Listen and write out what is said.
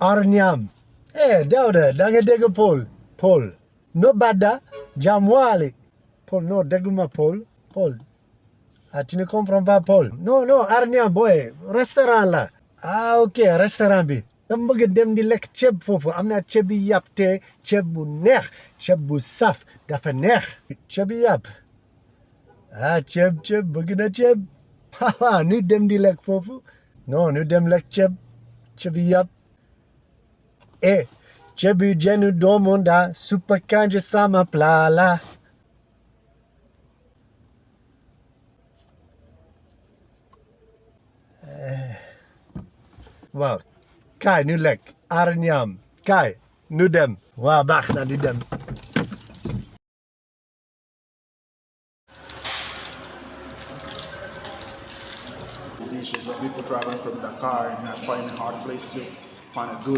Ñaam. Daouda, da nga dégg Paul. Paul. No badda, jamwali. Paul, no, dégguma Paul. Paul. Ah, tu ne comprends pas Paul? Non, non, Ñaam, boy. Restaurant là. Ah, ok, restaurant bi. dama bëgg dem di lekk ceeb foofu am na ceeb bi yàpp te ceeb bu neex ceeb bu saf dafa neex ceeb bi yàpp ceeb bëgg na ceeb nu dem di lekk foofu non nu dem lekk ceeb bi yàpp ceeb bi jënu doomu nda suppa kanja sama plala waaw kaay nu lekk Ñaam kaay nu dem waaw baax na nu dem Dishes of people traveling from Dakar and not finding a hard place to find a good